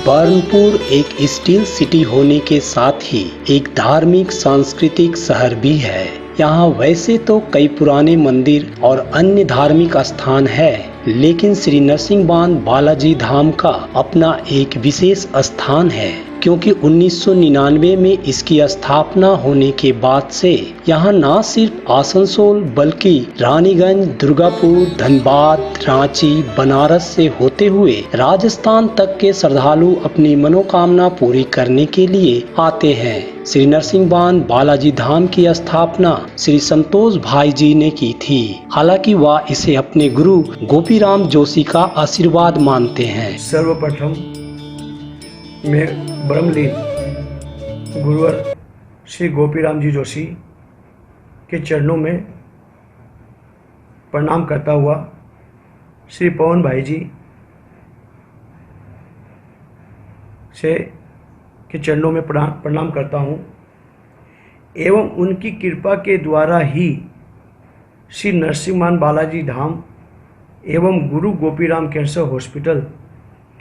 बर्नपुर एक steel city होने के साथ ही एक धार्मिक सांस्कृतिक शहर भी है। यहाँ वैसे तो कई पुराने मंदिर और अन्य धार्मिक स्थान है, लेकिन श्री नरसिंह बान बालाजी धाम का अपना एक विशेष स्थान है, क्योंकि 1999 में इसकी स्थापना होने के बाद से यहाँ न सिर्फ आसनसोल बल्कि रानीगंज, दुर्गापुर, धनबाद, रांची, बनारस से होते हुए राजस्थान तक के श्रद्धालु अपनी मनोकामना पूरी करने के लिए आते हैं। श्री नरसिंह बान बालाजी धाम की स्थापना श्री संतोष भाई जी ने की थी। हालांकि वह इसे अपने गुरु गोपीराम जोशी का आशीर्वाद मानते हैं। सर्वप्रथम मैं ब्रह्मलीन गुरुवर श्री गोपीराम जी जोशी के चरणों में प्रणाम करता हुआ श्री पवन भाई जी से के चरणों में प्रणाम करता हूँ एवं उनकी कृपा के द्वारा ही श्री नरसिंह बान बालाजी धाम एवं गुरु गोपीराम कैंसर हॉस्पिटल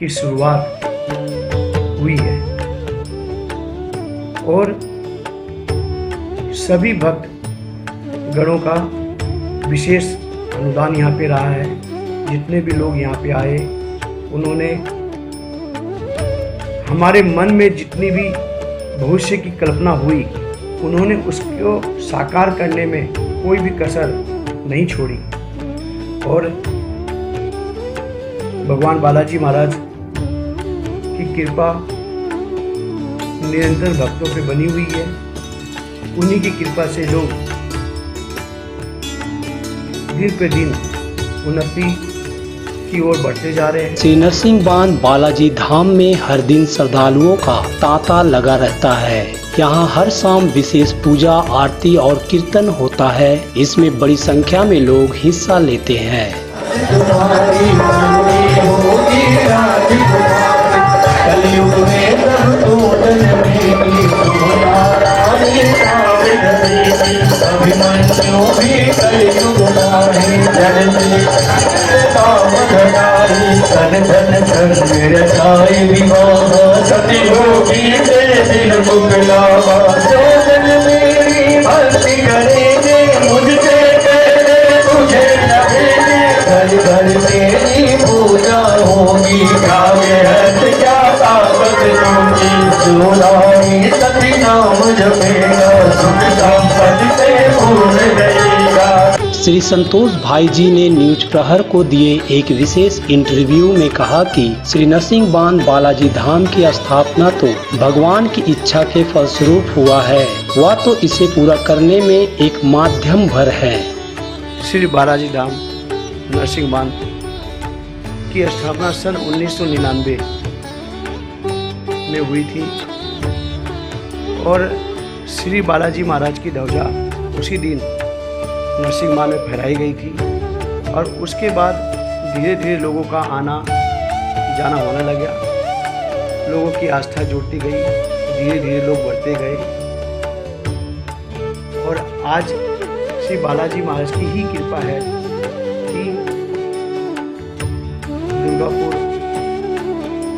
की शुरुआत हुई है और सभी भक्त गणों का विशेष अनुदान यहाँ पे रहा है। जितने भी लोग यहाँ पे आए उन्होंने हमारे मन में जितनी भी भविष्य की कल्पना हुई उन्होंने उसको साकार करने में कोई भी कसर नहीं छोड़ी और भगवान बालाजी महाराज की कृपा निरंतर भक्तों पे बनी हुई है। उन्हीं की कृपा से लोग दिन पे दिन उन्नति की ओर बढ़ते जा रहे हैं। श्री नरसिंह बान बालाजी धाम में हर दिन श्रद्धालुओं का तांता लगा रहता है। यहाँ हर शाम विशेष पूजा, आरती और कीर्तन होता है। इसमें बड़ी संख्या में लोग हिस्सा लेते हैं। श्री संतोष भाई जी ने न्यूज प्रहर को दिए एक विशेष इंटरव्यू में कहा कि श्री नरसिंह बान बालाजी धाम की स्थापना तो भगवान की इच्छा के फलस्वरूप हुआ है, वह तो इसे पूरा करने में एक माध्यम भर है। श्री बालाजी धाम नरसिंह बान की स्थापना सन 1999 में हुई थी और श्री बालाजी महाराज की ध्वजा उसी दिन नरसिंह बान में फहराई गई थी और उसके बाद धीरे धीरे लोगों का आना जाना होने लगा। लोगों की आस्था जुड़ती गई, धीरे धीरे लोग बढ़ते गए और आज श्री बालाजी महाराज की ही कृपा है कि दुर्गापुर,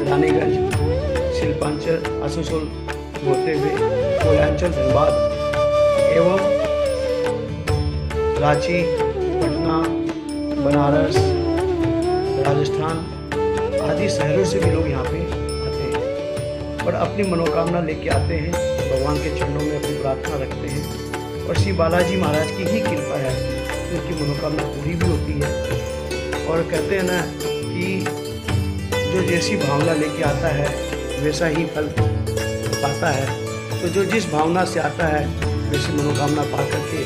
रानीगंज, शिल्पांचल, आसनसोल होते हुए कोयलांचल, धनबाद एवं रांची, पटना, बनारस, राजस्थान आदि शहरों से भी लोग यहाँ पे आते हैं और अपनी मनोकामना लेके आते हैं, भगवान के चरणों में अपनी प्रार्थना रखते हैं और श्री बालाजी महाराज की ही कृपा है कि उनकी मनोकामना पूरी भी होती है। और कहते हैं ना कि जो जैसी भावना लेके आता है वैसा ही फल पाता है, तो जो जिस भावना से आता है वैसी मनोकामना पा करके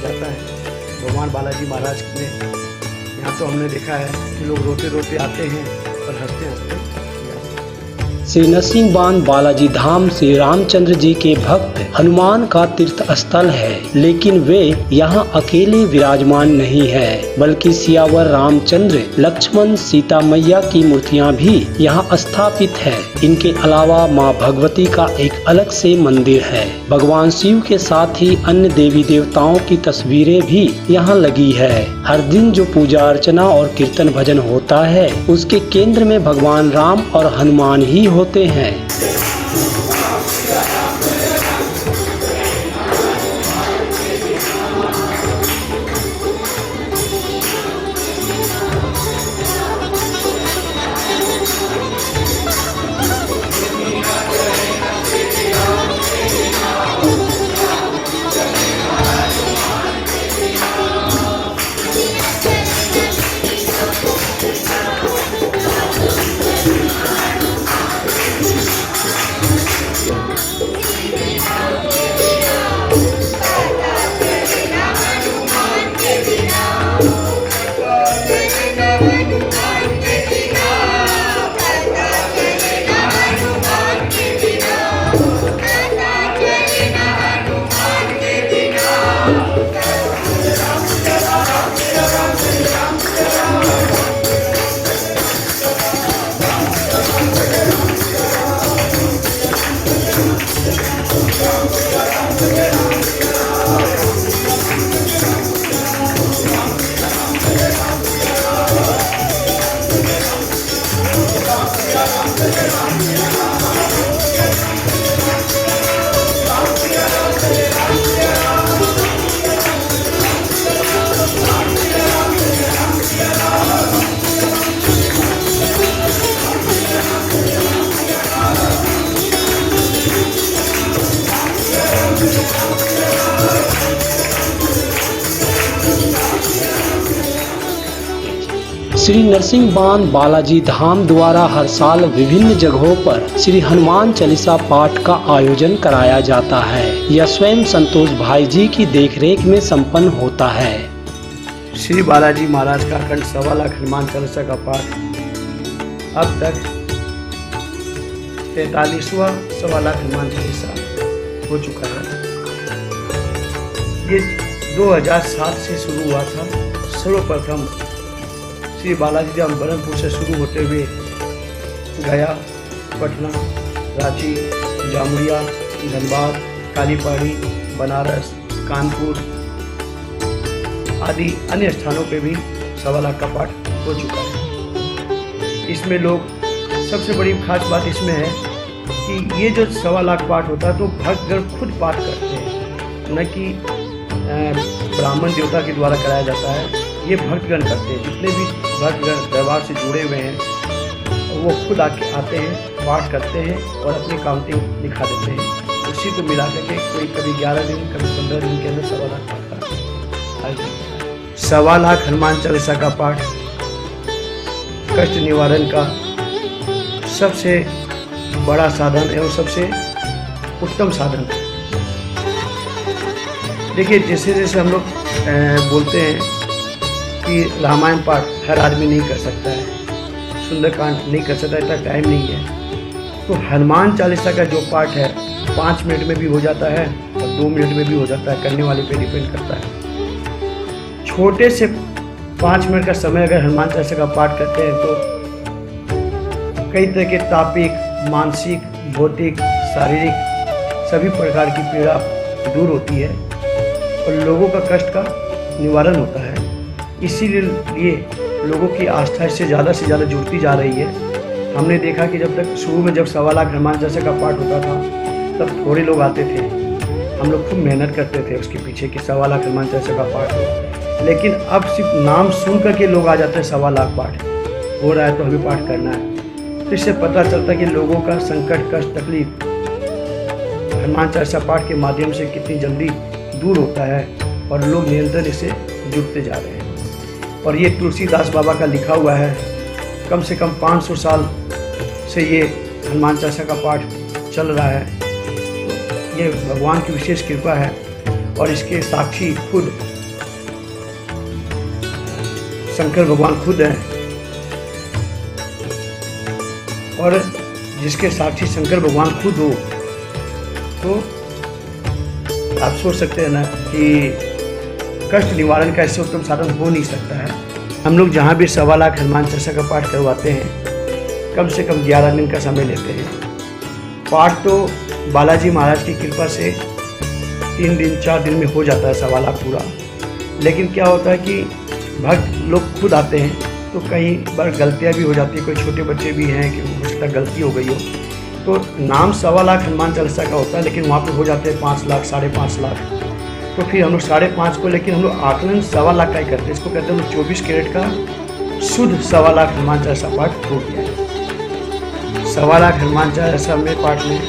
जाता है। भगवान बालाजी महाराज ने यहाँ तो हमने देखा है कि लोग रोते रोते आते हैं और हंसते हंसते जाते हैं। श्री नरसिंह बांध बालाजी धाम श्री रामचंद्र जी के भक्त हनुमान का तीर्थ स्थल है, लेकिन वे यहाँ अकेले विराजमान नहीं है, बल्कि सियावर रामचंद्र, लक्ष्मण, सीता मैया की मूर्तियाँ भी यहाँ स्थापित है। इनके अलावा माँ भगवती का एक अलग से मंदिर है। भगवान शिव के साथ ही अन्य देवी देवताओं की तस्वीरें भी यहाँ लगी है। हर दिन जो पूजा अर्चना और कीर्तन भजन होता है, उसके केंद्र में भगवान राम और हनुमान ही होते हैं। श्री नरसिंह बांध बालाजी धाम द्वारा हर साल विभिन्न जगहों पर श्री हनुमान चालीसा पाठ का आयोजन कराया जाता है। यह स्वयं संतोष भाई जी की देखरेख में संपन्न होता है। श्री बालाजी महाराज का अखंड 1.25 लाख हनुमान चालीसा का पाठ अब तक 43वां 1.25 लाख हनुमान चालीसा हो चुका है। ये 2007 से शुरू हुआ था। सर्वप्रथम श्री बालाजी धाम बरनपुर से शुरू होते हुए गया, पटना, रांची, जामुरिया, धनबाद, कालीपहाड़ी, बनारस, कानपुर आदि अन्य स्थानों पे भी 1.25 लाख का पाठ हो चुका है। इसमें लोग, सबसे बड़ी खास बात इसमें है कि ये जो 1.25 लाख पाठ होता है तो भक्तगण खुद पाठ करते हैं, न कि ब्राह्मण देवता के द्वारा कराया जाता है। ये भक्तगण करते हैं। जितने भी भक्तगण दरबार से जुड़े हुए हैं वो खुद आते हैं, पाठ करते हैं और अपनी काउंटिंग दिखा देते हैं। उसी को मिला करके कोई कभी 11 दिन, कभी 15 दिन के अंदर 1.25 लाख पाठ का 1.25 लाख हनुमान चालीसा का पाठ कष्ट निवारण का सबसे बड़ा साधन एवं सबसे उत्तम साधन है। देखिए, जैसे जैसे हम लोग बोलते हैं कि रामायण पाठ हर आदमी नहीं कर सकता है, सुंदरकांड नहीं कर सकता, इतना टाइम नहीं है, तो हनुमान चालीसा का जो पाठ है 5 मिनट में भी हो जाता है और 2 मिनट में भी हो जाता है, करने वाले पे डिपेंड करता है। छोटे से 5 मिनट का समय अगर हनुमान चालीसा का पाठ करते हैं तो कई तरह के तापिक, मानसिक, भौतिक, शारीरिक सभी प्रकार की पीड़ा दूर होती है और लोगों का कष्ट का निवारण होता है। इसीलिए लोगों की आस्था इससे ज़्यादा जुड़ती जा रही है। हमने देखा कि जब तक शुरू में जब 1.25 लाख हनुमान चालीसा का पाठ होता था तब थोड़े लोग आते थे। हम लोग खूब मेहनत करते थे उसके पीछे कि 1.25 लाख हनुमान चालीसा का पाठ हो, लेकिन अब सिर्फ नाम सुन करके लोग आ जाते हैं 1.25 लाख पाठ हो रहा है तो हमें पाठ करना है। तो इससे पता चलता है कि लोगों का संकट, कष्ट, तकलीफ हनुमान चालीसा पाठ के माध्यम से कितनी जल्दी दूर होता है और लोग निरंतर इससे जुड़ते जा रहे हैं। और ये तुलसीदास बाबा का लिखा हुआ है, कम से कम 500 साल से ये हनुमान चालीसा का पाठ चल रहा है। ये भगवान की विशेष कृपा है और इसके साक्षी खुद शंकर भगवान खुद हैं। और जिसके साक्षी शंकर भगवान खुद हो, तो आप सोच सकते हैं ना कि कष्ट निवारण का इससे उत्तम साधन हो नहीं सकता है। हम लोग जहाँ भी 1.25 लाख हनुमान चालीसा का पाठ करवाते हैं, कम से कम 11 दिन का समय लेते हैं। पाठ तो बालाजी महाराज की कृपा से 3 दिन 4 दिन में हो जाता है 1.25 लाख पूरा। लेकिन क्या होता है कि भक्त लोग खुद आते हैं तो कई बार गलतियाँ भी हो जाती है, कोई छोटे बच्चे भी हैं कि हो सकता गलती हो गई हो, तो नाम 1.25 लाख हनुमान चालीसा का होता है, लेकिन वहाँ पे हो जाते हैं 5 लाख 5.5 लाख। तो फिर हम लोग 5.5 को, लेकिन हम लोग आकलन 1.25 लाख का ही करते हैं। इसको कहते हैं 24 कैरेट का शुद्ध 1.25 लाख हनुमान चालीसा पाठ हो गया है। 1.25 लाख हनुमान चालीसा में पाठ में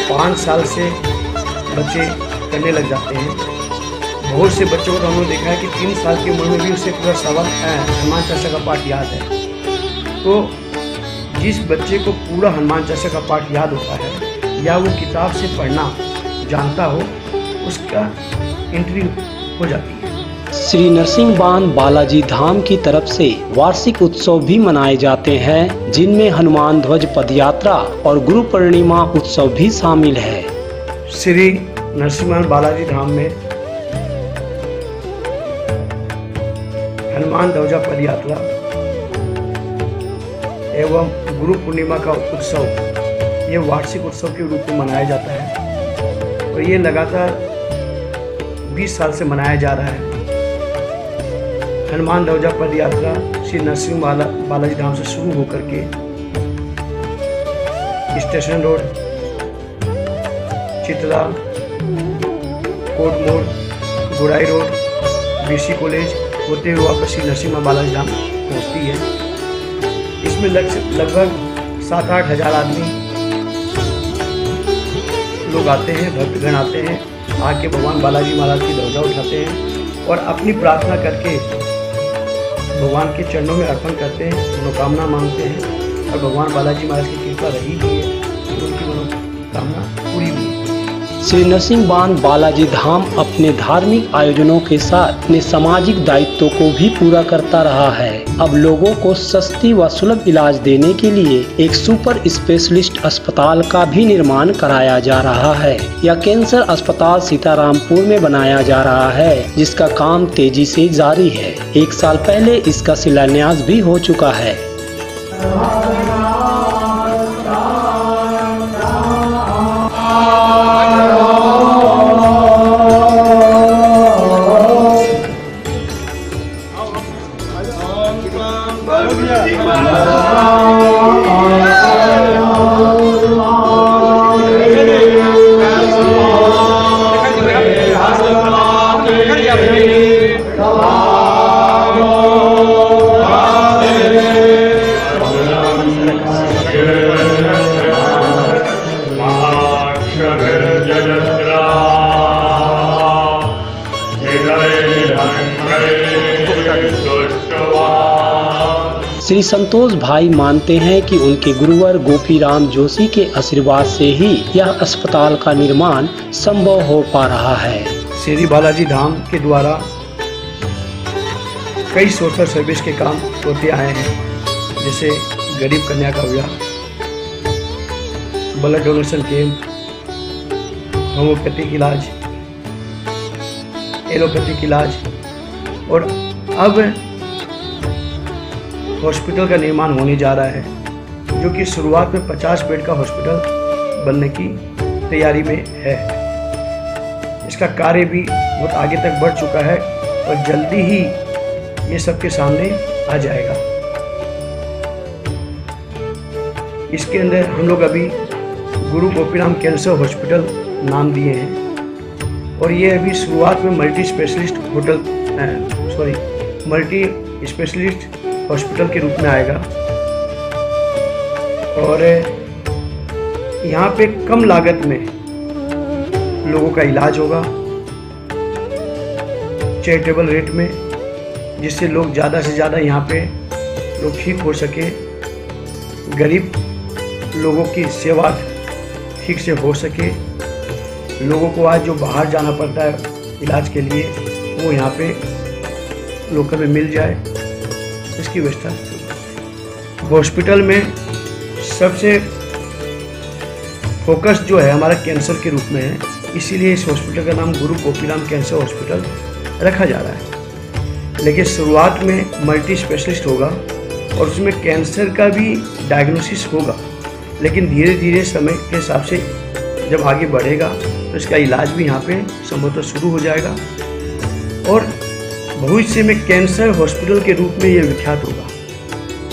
5 साल से बच्चे करने लग जाते हैं। बहुत से बच्चों को तो हमने देखा है कि 3 साल की उम्र में भी उसे पूरा 1.25 हनुमान चालीसा का पाठ याद है। तो जिस बच्चे को पूरा हनुमान चालीसा का पाठ याद होता है या वो किताब से पढ़ना जानता हो, उसका एंट्री हो जाती है। श्री नरसिंह बान बालाजी धाम की तरफ से वार्षिक उत्सव भी मनाए जाते हैं, जिनमें हनुमान ध्वज पदयात्रा और गुरु पूर्णिमा उत्सव भी शामिल है। श्री नरसिंह बान बालाजी धाम में हनुमान ध्वजा पदयात्रा एवं गुरु पूर्णिमा का उत्सव, ये वार्षिक उत्सव के रूप में मनाया जाता है और ये लगातार 20 साल से मनाया जा रहा है। हनुमान ध्वजा पदयात्रा श्री नरसिंह बालाजी धाम से शुरू होकर के स्टेशन रोड, चित्रा, कोट मोड़, गुड़ाई रोड, बीसी कॉलेज होते हुए वापस श्री नरसिंह बालाजी धाम पहुँचती है। इसमें लगभग 7-8 हज़ार आदमी लोग आते हैं, भक्तगण आते हैं, आके भगवान बालाजी महाराज की ध्वजा उठाते हैं और अपनी प्रार्थना करके भगवान के चरणों में अर्पण करते हैं, मनोकामना मांगते हैं और भगवान बालाजी महाराज की कृपा रही है कि उनकी मनोकामना पूरी हुई। श्री नरसिंह बान बालाजी धाम अपने धार्मिक आयोजनों के साथ अपने सामाजिक दायित्वों को भी पूरा करता रहा है। अब लोगों को सस्ती व सुलभ इलाज देने के लिए एक सुपर स्पेशलिस्ट अस्पताल का भी निर्माण कराया जा रहा है। यह कैंसर अस्पताल सीतारामपुर में बनाया जा रहा है, जिसका काम तेजी से जारी है। 1 साल पहले इसका शिलान्यास भी हो चुका है। श्री संतोष भाई मानते हैं कि उनके गुरुवर गोपीराम जोशी के आशीर्वाद से ही यह अस्पताल का निर्माण संभव हो पा रहा है। श्री बालाजी धाम के द्वारा कई सोशल सर्विस के काम होते आए हैं, जैसे गरीब कन्या का हुआ, ब्लड डोनेशन कैंप, होम्योपैथिक इलाज, एलोपैथिक इलाज और अब हॉस्पिटल का निर्माण होने जा रहा है, जो कि शुरुआत में 50 बेड का हॉस्पिटल बनने की तैयारी में है। इसका कार्य भी बहुत आगे तक बढ़ चुका है और जल्दी ही ये सबके सामने आ जाएगा। इसके अंदर हम लोग अभी गुरु गोपीराम कैंसर हॉस्पिटल नाम दिए हैं और ये अभी शुरुआत में मल्टी स्पेशलिस्ट हॉस्पिटल के रूप में आएगा और यहाँ पे कम लागत में लोगों का इलाज होगा, चैरिटेबल रेट में, जिससे लोग ज़्यादा से ज़्यादा यहाँ पे लोग ठीक हो सके, गरीब लोगों की सेवा ठीक से हो सके। लोगों को आज जो बाहर जाना पड़ता है इलाज के लिए, वो यहाँ पे लोकल में मिल जाए, इसकी व्यवस्था। हॉस्पिटल में सबसे फोकस जो है हमारा कैंसर के रूप में है, इसीलिए इस हॉस्पिटल का नाम गुरु गोपीराम कैंसर हॉस्पिटल रखा जा रहा है। लेकिन शुरुआत में मल्टी स्पेशलिस्ट होगा और उसमें कैंसर का भी डायग्नोसिस होगा, लेकिन धीरे धीरे समय के हिसाब से जब आगे बढ़ेगा तो इसका इलाज भी यहाँ पे संभवतः शुरू हो जाएगा और भविष्य में कैंसर हॉस्पिटल के रूप में ये विख्यात होगा।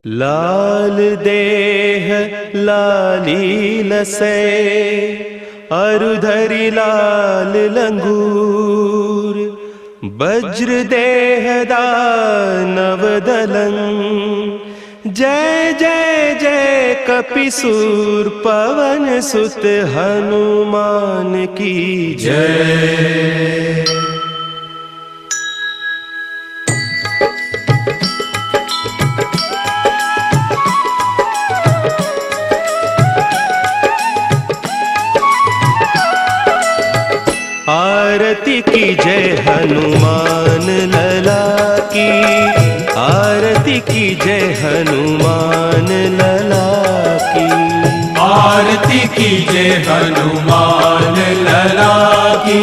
लाल देह लाली लसे अरुधरी लाल लंगूर, वज्र देह दानव दलन, जय जय जय कपिसूर पवन सुत हनुमान की जय। आरती की जय हनुमान लला की, आरती की जय हनुमान लला की, आरती की जय हनुमान लला की,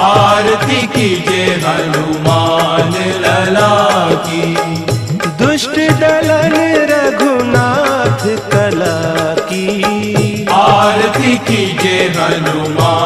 आरती की जय हनुमान लला की। दुष्ट दलन रघुनाथ कला की, आरती की जय हनुमान